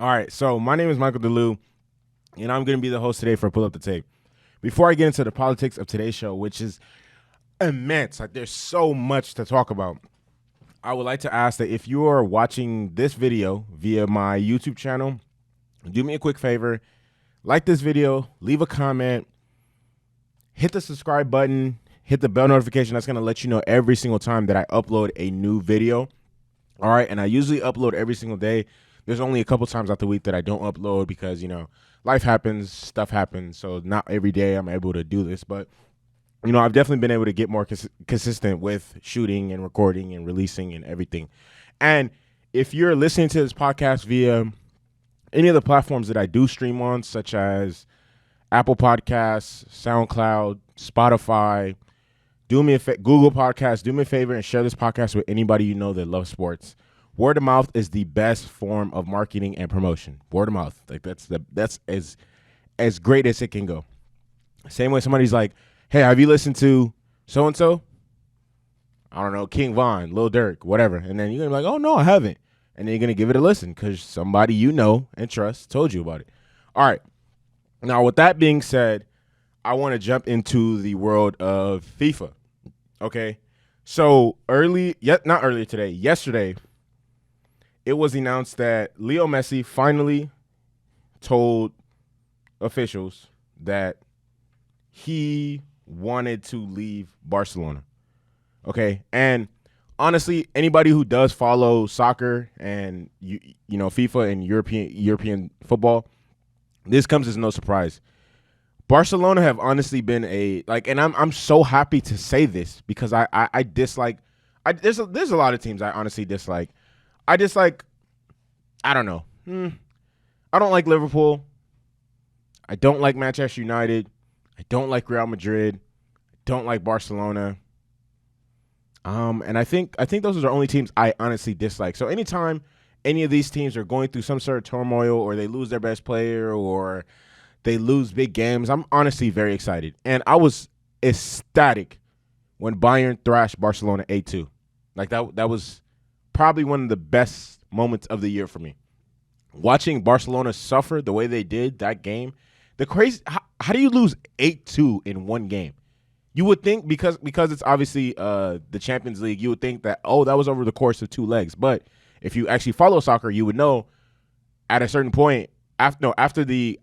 All right, so my name is Michael DeLu, and I'm going to be the host today for Pull Up the Tape. Before I get into the politics of today's show, which is immense, like there's so much to talk about, I would like to ask that if you are watching this video via my YouTube channel, do me a quick favor, like this video, leave a comment, hit the subscribe button, hit the bell notification. That's going to let you know every single time that I upload a new video. All right, and I usually upload every single day. There's only a couple times out the week that I don't upload because, life happens, stuff happens. So not every day I'm able to do this. But, I've definitely been able to get more consistent with shooting and recording and releasing and everything. And if you're listening to this podcast via any of the platforms that I do stream on, such as Apple Podcasts, SoundCloud, Spotify, Google Podcasts, do me a favor and share this podcast with anybody you know that loves sports. Word of mouth is the best form of marketing and promotion. Word of mouth, like that's as great as it can go. Same way somebody's like, "Hey, have you listened to so and so? I don't know, King Von, Lil Durk, whatever." And then you're gonna be like, "Oh no, I haven't." And then you're gonna give it a listen because somebody you know and trust told you about it. All right. Now, with that being said, I want to jump into the world of FIFA. Okay. So yesterday, it was announced that Leo Messi finally told officials that he wanted to leave Barcelona. Okay. And honestly, anybody who does follow soccer and FIFA and European football, this comes as no surprise. Barcelona have honestly been and I'm so happy to say this because I dislike. There's a lot of teams I honestly dislike. I don't know. I don't like Liverpool. I don't like Manchester United. I don't like Real Madrid. I don't like Barcelona. And I think those are the only teams I honestly dislike. So anytime any of these teams are going through some sort of turmoil or they lose their best player or they lose big games, I'm honestly very excited. And I was ecstatic when Bayern thrashed Barcelona 8-2. Like that was probably one of the best moments of the year for me. Watching Barcelona suffer the way they did that game, how do you lose 8-2 in one game? You would think because it's obviously the Champions League, you would think that that was over the course of two legs. But if you actually follow soccer, you would know at a certain point after the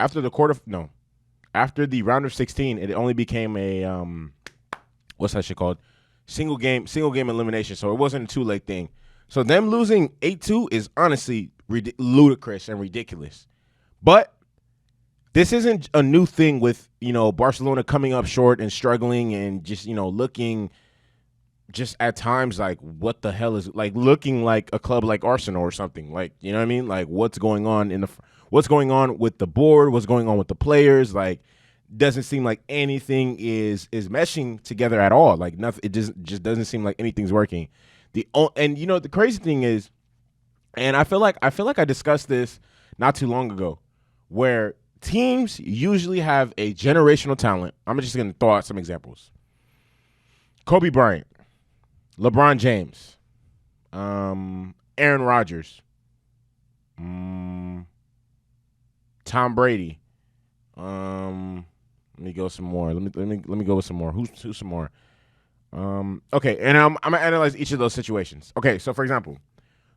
round of 16, it only became a what's that shit called? Single game elimination. So it wasn't a two-leg thing. So them losing 8-2 is honestly ludicrous and ridiculous. But this isn't a new thing with, Barcelona coming up short and struggling and just, looking just at times like what the hell is like looking like a club like Arsenal or something. Like, you know what I mean? Like what's going on with the board, what's going on with the players, like doesn't seem like anything is meshing together at all. Like nothing, it just doesn't seem like anything's working. The crazy thing is, and I feel like I discussed this not too long ago, where teams usually have a generational talent. I'm just going to throw out some examples. Kobe Bryant, LeBron James, Aaron Rodgers, Tom Brady. Let me go some more. Let me go with some more. Who's some more? Okay, and I'm gonna analyze each of those situations. Okay, so for example,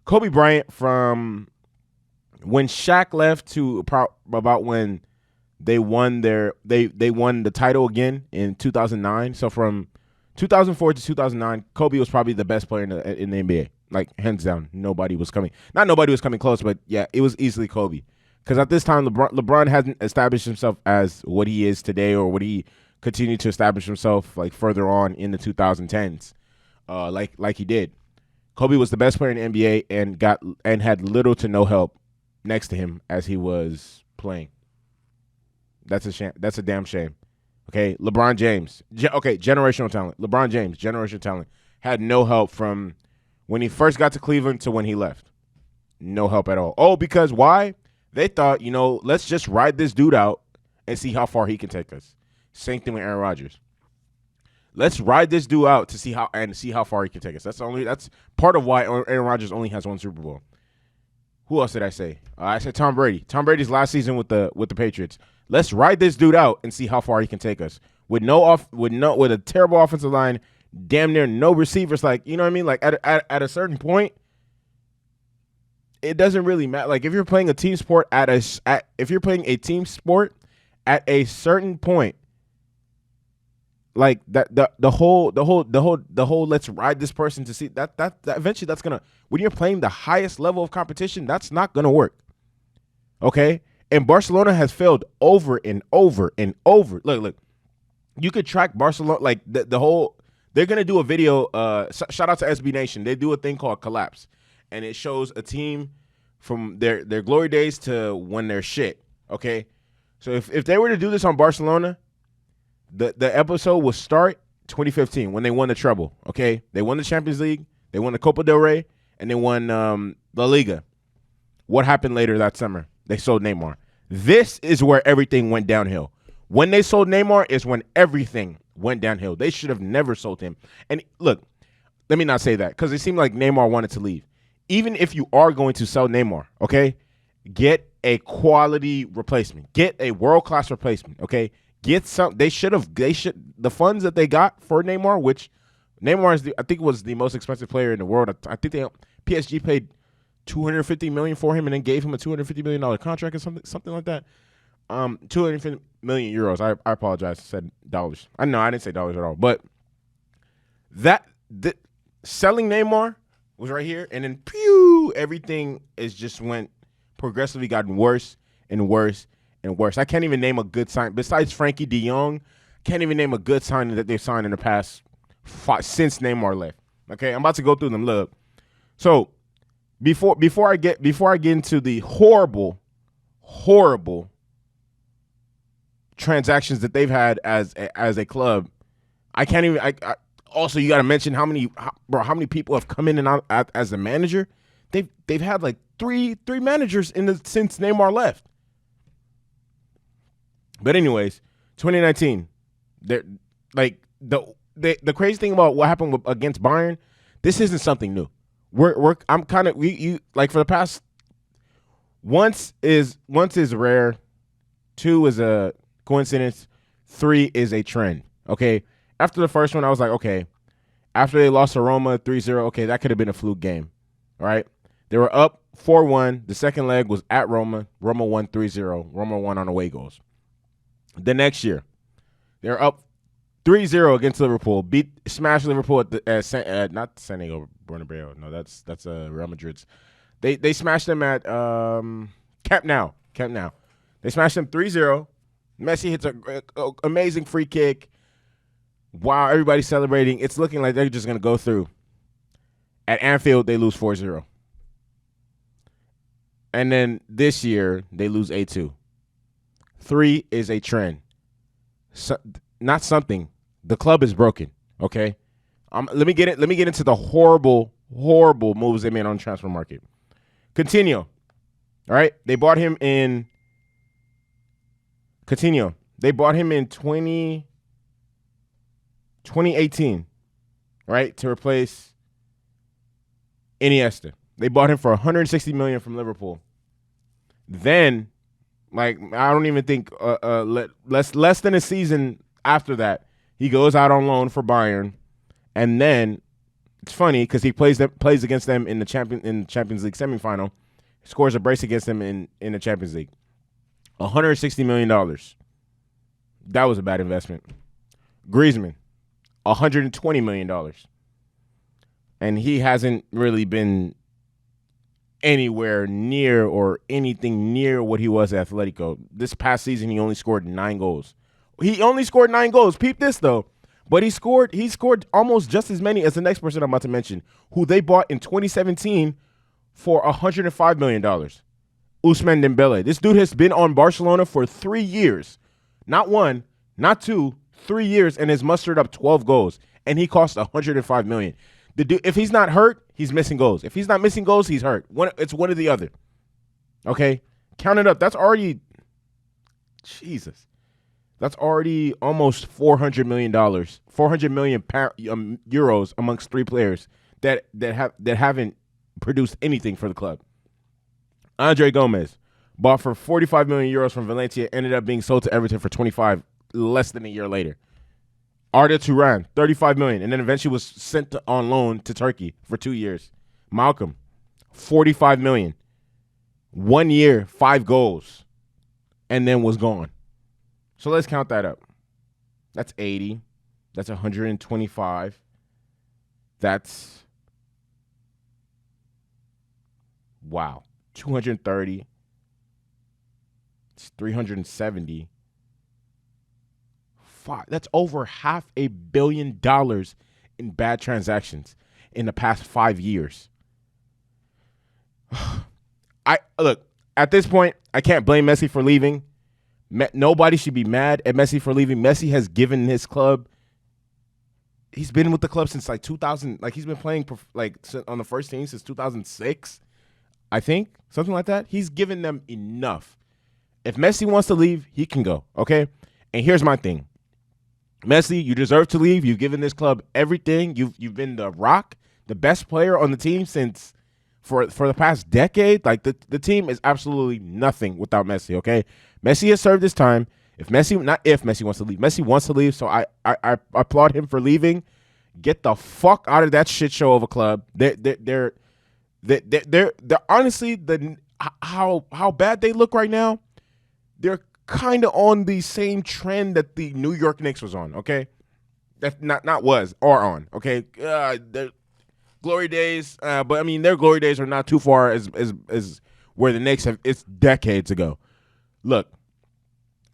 Kobe Bryant from when Shaq left to about when they won they won the title again in 2009. So from 2004 to 2009, Kobe was probably the best player in the NBA. Like hands down, nobody was coming close, but yeah, it was easily Kobe. Because at this time, LeBron hasn't established himself as what he is today or what he continued to establish himself like further on in the 2010s, like he did. Kobe was the best player in the NBA and had little to no help next to him as he was playing. That's a shame. That's a damn shame. Okay, LeBron James. Generational talent. LeBron James, generational talent, had no help from when he first got to Cleveland to when he left. No help at all. Oh, because why? They thought, let's just ride this dude out and see how far he can take us. Same thing with Aaron Rodgers. Let's ride this dude out to see how far he can take us. That's part of why Aaron Rodgers only has one Super Bowl. Who else did I say? I said Tom Brady. Tom Brady's last season with the Patriots. Let's ride this dude out and see how far he can take us. With a terrible offensive line, damn near no receivers. Like, you know what I mean? Like at a certain point, it doesn't really matter. Like if you're playing a team sport if you're playing a team sport at a certain point, like the whole let's ride this person to see that eventually that's gonna, when you're playing the highest level of competition, that's not gonna work. Okay? And Barcelona has failed over and over and over. Look, you could track Barcelona, like the whole, they're gonna do a video, shout out to SB Nation. They do a thing called Collapse, and it shows a team from their glory days to when they're shit. Okay? So if they were to do this on Barcelona, the episode will start 2015 when they won the treble. Okay, they won the Champions League, they won the Copa del Rey, and they won La Liga. What happened later that summer? They sold Neymar. This is where everything went downhill. When they sold Neymar is when everything went downhill. They should have never sold him. And look, let me not say that because it seemed like Neymar wanted to leave. Even if you are going to sell Neymar, okay, get a quality replacement. Get a world-class replacement, okay? Get some. The funds that they got for Neymar, which Neymar is I think was the most expensive player in the world. I think PSG paid $250 million for him and then gave him a $250 million contract or something like that. 250 million euros. I apologize. I said dollars. I know I didn't say dollars at all. But selling Neymar was right here, and then everything is just went progressively gotten worse and worse and worse. I can't even name a good sign besides Frankie De Jong. Can't even name a good signing that they've signed in the past since Neymar left. Okay, I'm about to go through them. Look, so before I get into the horrible transactions that they've had as a club, I can't even. Also, you got to mention how many people have come in and out as a manager. They've had like three managers since Neymar left. But anyways, 2019, they're like the crazy thing about what happened against Bayern. This isn't something new. I'm kind of you like for the past. Once is rare, 2 is a coincidence, 3 is a trend. Okay, after the first one, I was like, okay. After they lost to Roma 3-0, okay, that could have been a fluke game. All right, they were up 4-1. The second leg was at Roma. Roma won 3-0. Roma won on away goals. The next year, they're up 3-0 against Liverpool. Smashed Liverpool at not Santiago Bernabeu. No, that's Real Madrid's. They smashed them at Camp Nou. They smashed them 3-0. Messi hits an amazing free kick. Wow, everybody's celebrating. It's looking like they're just going to go through. At Anfield, they lose 4-0. And then this year, they lose 8-2. 3 is a trend. Not something. The club is broken, okay? Let me get into the horrible moves they made on the transfer market. Coutinho, all right? They bought him in 2018, right, to replace Iniesta. They bought him for $160 million from Liverpool. Then, like, I don't even think less than a season after that, he goes out on loan for Bayern, and then it's funny because he plays against them in the Champions League semifinal, scores a brace against them in the Champions League. $160 million. That was a bad investment. Griezmann, $120 million. And he hasn't really been anywhere near or anything near what he was at Atletico. This past season, he only scored 9 goals. Peep this, though. But he scored almost just as many as the next person I'm about to mention, who they bought in 2017 for $105 million. Ousmane Dembele. This dude has been on Barcelona for 3 years. Not 1, not 2, 3 years, and has mustered up 12 goals. And he cost $105 million. The dude, if he's not hurt, he's missing goals. If he's not missing goals, he's hurt. It's one or the other. Okay? Count it up. That's already Jesus. That's already almost $400 million. 400 million euros amongst 3 players that haven't produced anything for the club. Andre Gomez, bought for 45 million euros from Valencia, ended up being sold to Everton for 25 less than a year later. Arda Turan, 35 million, and then eventually was sent on loan to Turkey for 2 years. Malcolm, 45 million. 1 year, 5 goals, and then was gone. So let's count that up. That's 80. That's 125. That's, wow, 230. It's 370. That's over $500 million in bad transactions in the past 5 years. Look, at this point, I can't blame Messi for leaving. Nobody should be mad at Messi for leaving. Messi has given his club. He's been with the club since like 2000. Like he's been playing like on the first team since 2006, I think, something like that. He's given them enough. If Messi wants to leave, he can go. Okay, and here's my thing. Messi, you deserve to leave. You've given this club everything. You've been the rock, the best player on the team since for the past decade. Like the team is absolutely nothing without Messi. Okay, Messi has served his time. If Messi wants to leave, Messi wants to leave. So I applaud him for leaving. Get the fuck out of that shit show of a club. They're honestly how bad they look right now. They're kind of on the same trend that the New York Knicks was on, okay? That's not was, are on, okay? Their glory days, but I mean, their glory days are not too far as where the Knicks have. It's decades ago. Look,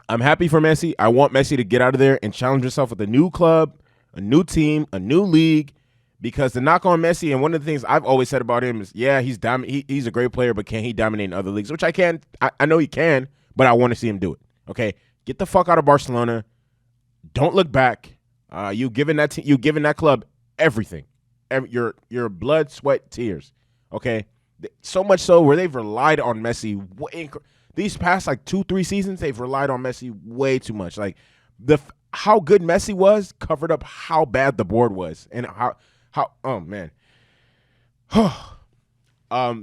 I'm happy for Messi. I want Messi to get out of there and challenge himself with a new club, a new team, a new league, because the knock on Messi, and one of the things I've always said about him is, yeah, he's a great player, but can he dominate in other leagues? Which I can. I know he can, but I want to see him do it. Okay, get the fuck out of Barcelona. Don't look back. You've given that club everything, your blood, sweat, tears. Okay, so much so where they've relied on Messi. These past like 2-3 seasons, they've relied on Messi way too much. Like how good Messi was covered up how bad the board was, and how oh man.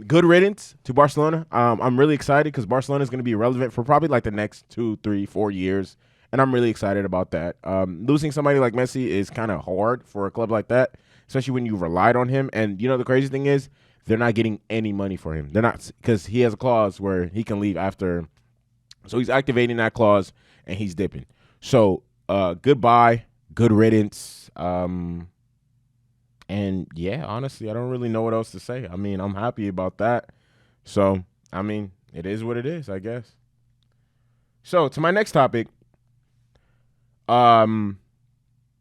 Good riddance to Barcelona. I'm really excited because Barcelona is going to be relevant for probably like the next 2, 3, 4 years, and I'm really excited about that. Losing somebody like Messi is kind of hard for a club like that, especially when you relied on him. And you know the crazy thing is they're not getting any money for him. They're not, because he has a clause where he can leave after. So he's activating that clause and he's dipping. So goodbye, good riddance. And yeah, honestly, I don't really know what else to say. I mean, I'm happy about that. So, I mean, it is what it is, I guess. So, to my next topic. And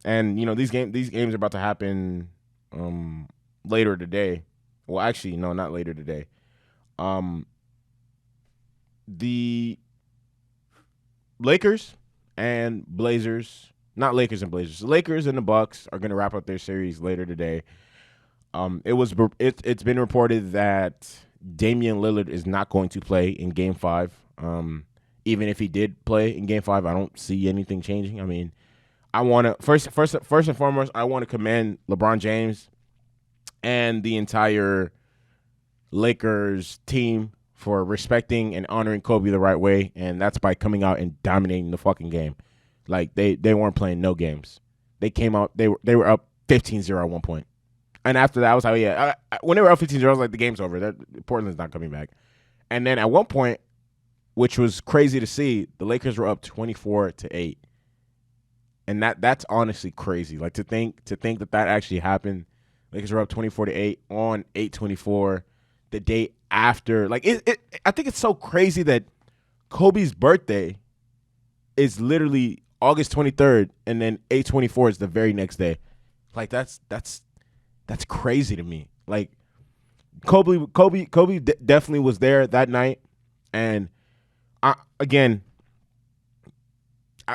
you know, these games are about to happen later today. Well, actually, no, not later today. The Lakers and Blazers. Not Lakers and Blazers. The Lakers and the Bucks are going to wrap up their series later today. It's been reported that Damian Lillard is not going to play in Game 5. Even if he did play in Game 5, I don't see anything changing. I mean, I want to first and foremost, I want to commend LeBron James and the entire Lakers team for respecting and honoring Kobe the right way, and that's by coming out and dominating the fucking game. Like, they weren't playing no games. They came out, they were up 15-0 at one point. And after that, I was like, yeah, when they were up 15-0, I was like, the game's over. Portland's not coming back. And then at one point, which was crazy to see, the Lakers were up 24-8. And that's honestly crazy. Like, to think that actually happened. Lakers were up 24-8 on 8/24 the day after. Like, I think it's so crazy that Kobe's birthday is literally August 23rd, and then 8/24 is the very next day. Like, that's crazy to me. Like, Kobe definitely was there that night, and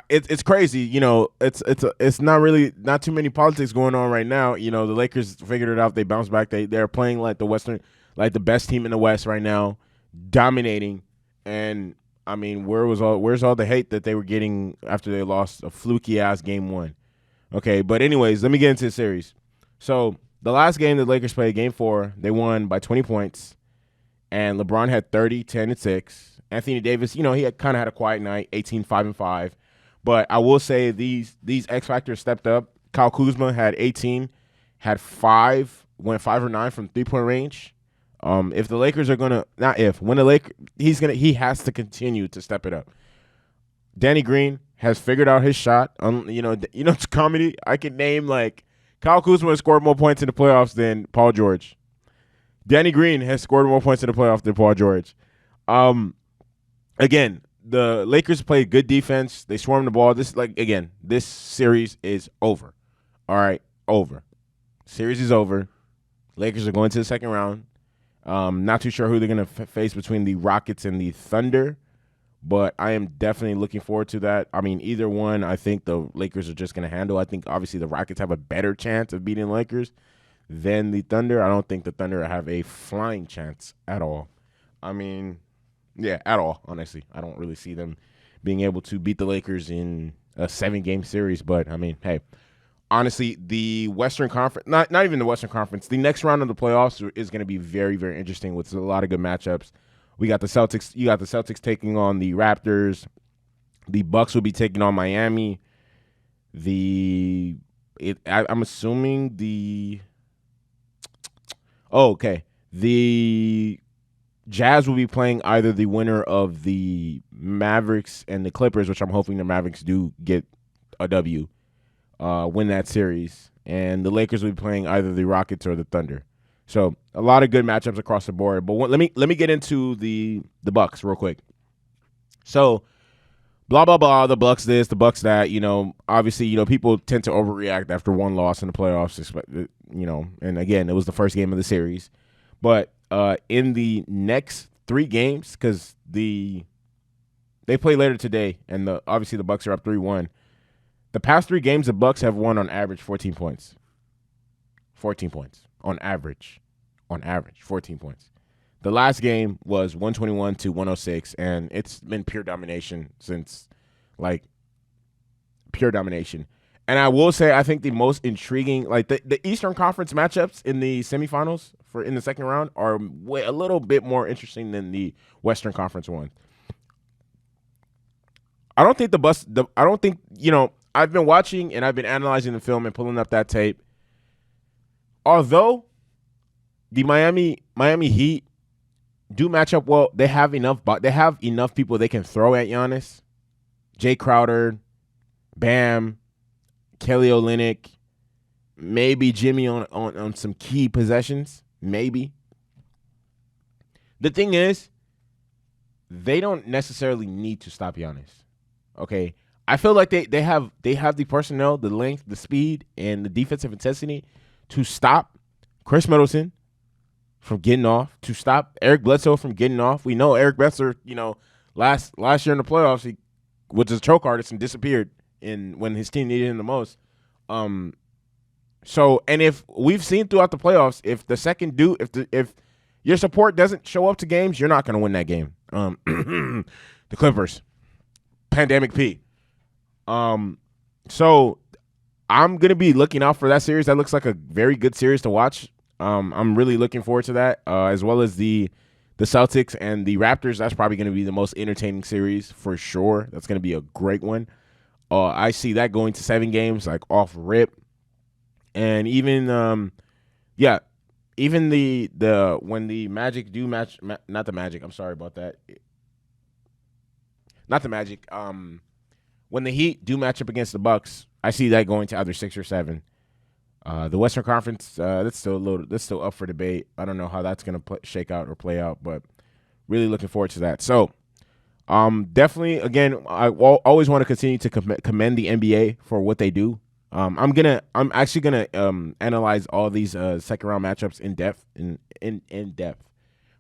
it's crazy. You know, it's not too many politics going on right now. You know, the Lakers figured it out. They bounced back. They're playing like the best team in the West right now, dominating. And I mean, where's all the hate that they were getting after they lost a fluky ass Game 1? Okay, but anyways, let me get into the series. So the last game the Lakers played, Game 4, they won by 20 points. and LeBron had 30, 10, and 6. Anthony Davis, he had kind of had a quiet night, 18, 5, and 5. But I will say these X factors stepped up. Kyle Kuzma had 18, had 5, went 5 or 9 from 3-point range. If the Lakers are gonna, not if, when the Lakers, he has to continue to step it up. Danny Green has figured out his shot. It's comedy. I can name like Kyle Kuzma has scored more points in the playoffs than Paul George. Danny Green has scored more points in the playoffs than Paul George. Again, the Lakers played good defense. They swarmed the ball. This series is over. All right, over. Series is over. Lakers are going to the second round. Not too sure who they're going to face between the Rockets and the Thunder, but I am definitely looking forward to that. I mean, either one, I think the Lakers are just going to handle. I think, obviously, the Rockets have a better chance of beating the Lakers than the Thunder. I don't think the Thunder have a flying chance at all. I mean, yeah, at all, honestly. I don't really see them being able to beat the Lakers in a 7-game series, but, I mean, hey. Honestly, the Western Conference, not even the Western Conference, the next round of the playoffs is going to be very, very interesting with a lot of good matchups. We got the Celtics. You got the Celtics taking on the Raptors. The Bucks will be taking on Miami. I'm assuming the. Oh, okay. The Jazz will be playing either the winner of the Mavericks and the Clippers, which I'm hoping the Mavericks do get a W. Win that series, and the Lakers will be playing either the Rockets or the Thunder. So a lot of good matchups across the board. But let me get into the Bucks real quick. So blah blah blah, the Bucks this, the Bucks that. Obviously, people tend to overreact after one loss in the playoffs. And again, it was the first game of the series. But in the next 3 games, because they play later today, and obviously the Bucks are up 3-1. The past 3 games, the Bucks have won on average 14 points. 14 points on average. 14 points. The last game was 121-106, and it's been pure domination since, pure domination. And I will say, I think the most intriguing, the Eastern Conference matchups in the semifinals in the second round are a little bit more interesting than the Western Conference one. I don't think I've been watching and I've been analyzing the film and pulling up that tape. Although the Miami Heat do match up well, they have enough people they can throw at Giannis. Jay Crowder, Bam, Kelly Olynyk, maybe Jimmy on some key possessions, maybe. The thing is, they don't necessarily need to stop Giannis. Okay? I feel like they have the personnel, the length, the speed, and the defensive intensity to stop Chris Middleton from getting off, to stop Eric Bledsoe from getting off. We know Eric Bledsoe, last year in the playoffs, he was a choke artist and disappeared when his team needed him the most. So, and if we've seen throughout the playoffs, if your support doesn't show up to games, you're not going to win that game. The Clippers, Pandemic P. So I'm going to be looking out for that series. That looks like a very good series to watch. I'm really looking forward to that, as well as the Celtics and the Raptors. That's probably going to be the most entertaining series for sure. That's going to be a great one. I see that going to 7 games, off rip. And even, even when the Magic do match, not the Magic, I'm sorry about that. Not the Magic. When the Heat do match up against the Bucks, I see that going to either 6 or 7. The Western Conference, that's still up for debate. I don't know how that's going to shake out or play out, but really looking forward to that. So, definitely, again, I always want to continue to commend the NBA for what they do. I'm actually gonna analyze all these second round matchups in depth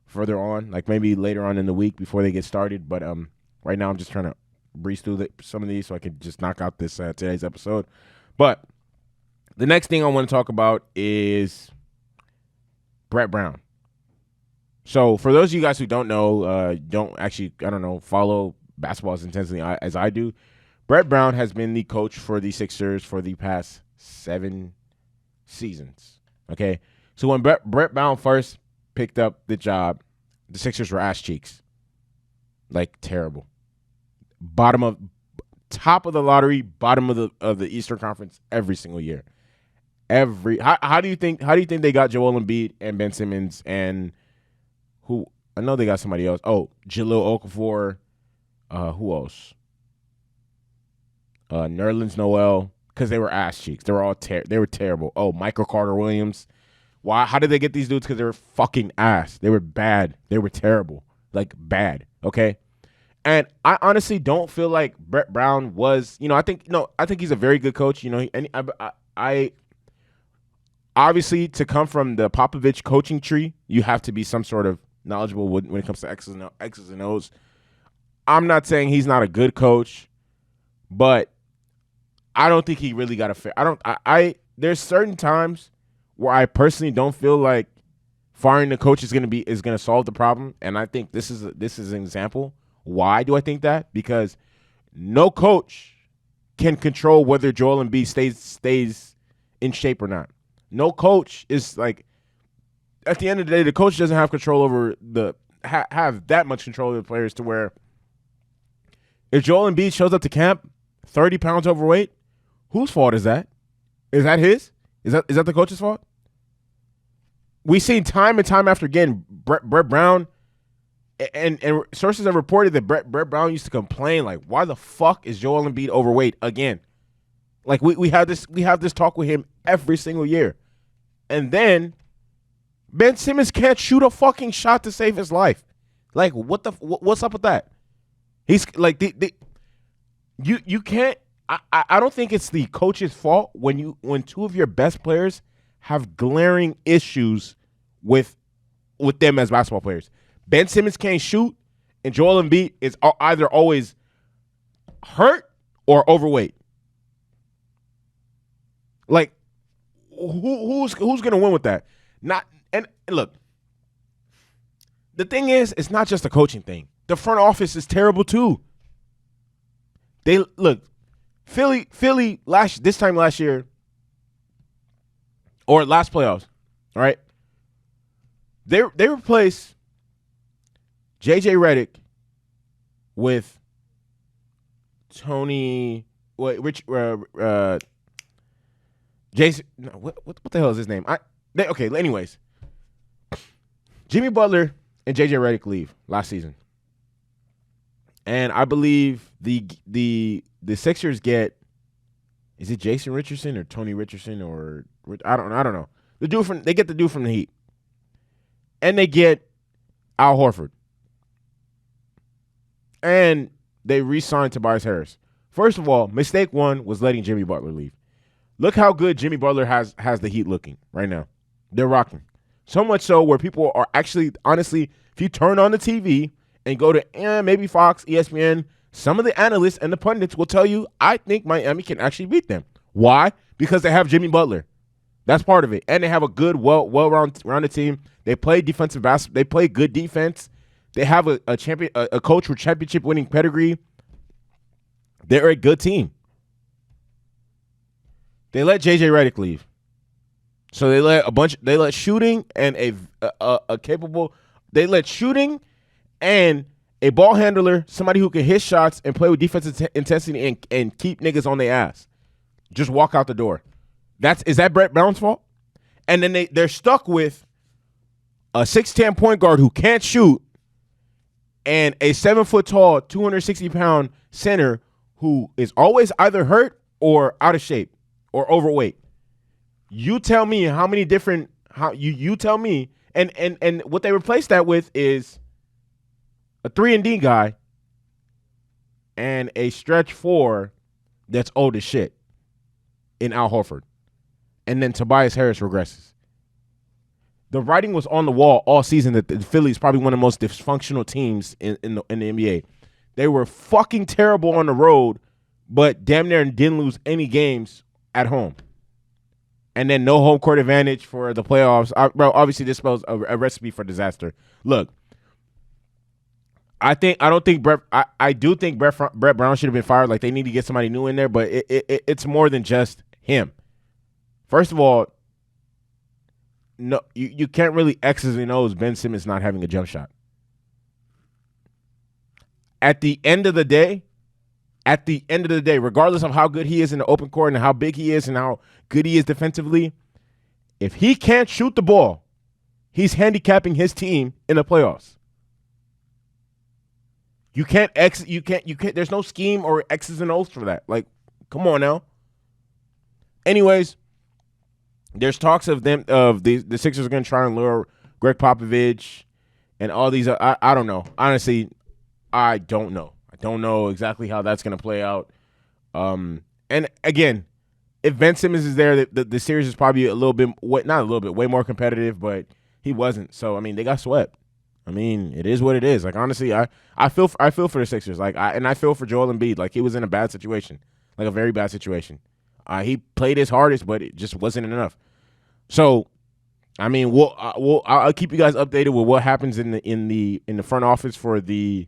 further on, maybe later on in the week before they get started. But right now I'm just trying to breeze through some of these so I can just knock out this today's episode. But the next thing I want to talk about is Brett Brown. So for those of you guys who don't know, follow basketball as intensely as I do, Brett Brown has been the coach for the Sixers for the past 7 seasons. Okay, so when Brett Brown first picked up the job, the Sixers were ass cheeks. Like, terrible. Top of the lottery, bottom of the Eastern Conference every single year. How do you think they got Joel Embiid and Ben Simmons and who? I know they got somebody else. Oh, Jahlil Okafor. Who else? Nerlens Noel, because they were ass cheeks. They were all they were terrible. Oh, Michael Carter Williams. Why? How did they get these dudes? Because they were fucking ass. They were bad. They were terrible. Like, bad. Okay. And I honestly don't feel like Brett Brown was. I think he's a very good coach. I obviously, to come from the Popovich coaching tree, you have to be some sort of knowledgeable when it comes to X's and O's. I'm not saying he's not a good coach, but I don't think he really got a fair. There's certain times where I personally don't feel like firing the coach is going to solve the problem, and I think this is an example. Why do I think that? Because no coach can control whether Joel Embiid stays in shape or not. No coach is like, at the end of the day, the coach doesn't have control over have that much control of the players to where if Joel Embiid shows up to camp 30 pounds overweight, whose fault is that? Is that his? Is that the coach's fault? We've seen time and time after again, Brett Brown, and sources have reported that Brett Brown used to complain like, why the fuck is Joel Embiid overweight again? Like, we have this talk with him every single year. And then Ben Simmons can't shoot a fucking shot to save his life. Like, what's up with that? He's like, you can't. I don't think it's the coach's fault when two of your best players have glaring issues with them as basketball players. Ben Simmons can't shoot, and Joel Embiid is either always hurt or overweight. Like, who's gonna win with that? And look, the thing is, it's not just a coaching thing. The front office is terrible too. Philly this time last year, or last playoffs, all right? They replaced JJ Redick with Jason. No, what the hell is his name? Anyways, Jimmy Butler and JJ Redick leave last season, and I believe the Sixers get, is it Jason Richardson or Tony Richardson or I don't know. They get the dude from the Heat, and they get Al Horford, and they re-signed Tobias Harris. First of all, mistake one was letting Jimmy Butler leave. Look how good Jimmy Butler has the Heat looking right now. They're rocking. So much so where people are actually, honestly, if you turn on the TV and go to maybe Fox, ESPN, some of the analysts and the pundits will tell you, I think Miami can actually beat them. Why? Because they have Jimmy Butler. That's part of it. And they have a good, well-rounded team. They play defensive basketball. They play good defense. They have a coach with championship-winning pedigree. They're a good team. They let JJ Redick leave. So they let shooting and they let shooting and a ball handler, somebody who can hit shots and play with defensive intensity and keep niggas on their ass, just walk out the door. Is that Brett Brown's fault? And then they're stuck with a 6'10" point guard who can't shoot and a 7-foot-tall, 260-pound center who is always either hurt or out of shape or overweight. You tell me how many different you tell me and what they replaced that with is a 3-and-D guy and a stretch 4 that's old as shit in Al Horford. And then Tobias Harris regresses. The writing was on the wall all season that the Phillies probably one of the most dysfunctional teams in the NBA. They were fucking terrible on the road, but damn near didn't lose any games at home. And then no home court advantage for the playoffs. Bro, obviously this spells a recipe for disaster. Look, I do think Brett Brown should have been fired. Like, they need to get somebody new in there, but it's more than just him. First of all, no, you can't really X's and O's Ben Simmons not having a jump shot. at the end of the day, regardless of how good he is in the open court and how big he is and how good he is defensively, if he can't shoot the ball, he's handicapping his team in the playoffs. You can't there's no scheme or X's and O's for that. Like, come on now. Anyways, there's talks of the Sixers are going to try and lure Greg Popovich and all these. I don't know. Honestly, I don't know. I don't know exactly how that's going to play out. And again, if Ben Simmons is there, the series is probably way more competitive, but he wasn't. So, I mean, they got swept. I mean, it is what it is. Like, honestly, I feel for the Sixers. Like, I feel for Joel Embiid. Like, he was in a bad situation, like a very bad situation. He played his hardest, but it just wasn't enough. So, I mean, I'll keep you guys updated with what happens in the front office for the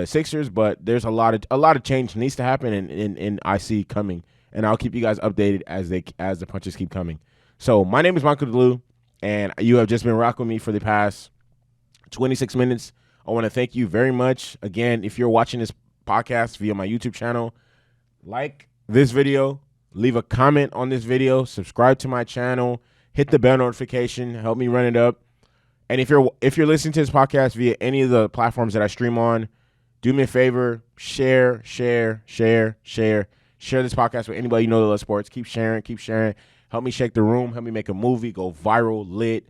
Sixers. But there's a lot of change needs to happen, and I see coming, and I'll keep you guys updated as the punches keep coming. So, my name is Michael DeLu, and you have just been rocking with me for the past 26 minutes. I want to thank you very much. Again, if you're watching this podcast via my YouTube channel, like this video, leave a comment on this video, subscribe to my channel, hit the bell notification, help me run it up. And if you're listening to this podcast via any of the platforms that I stream on, do me a favor, share this podcast with anybody you know that loves sports. Keep sharing. Help me shake the room. Help me make a movie go viral, lit.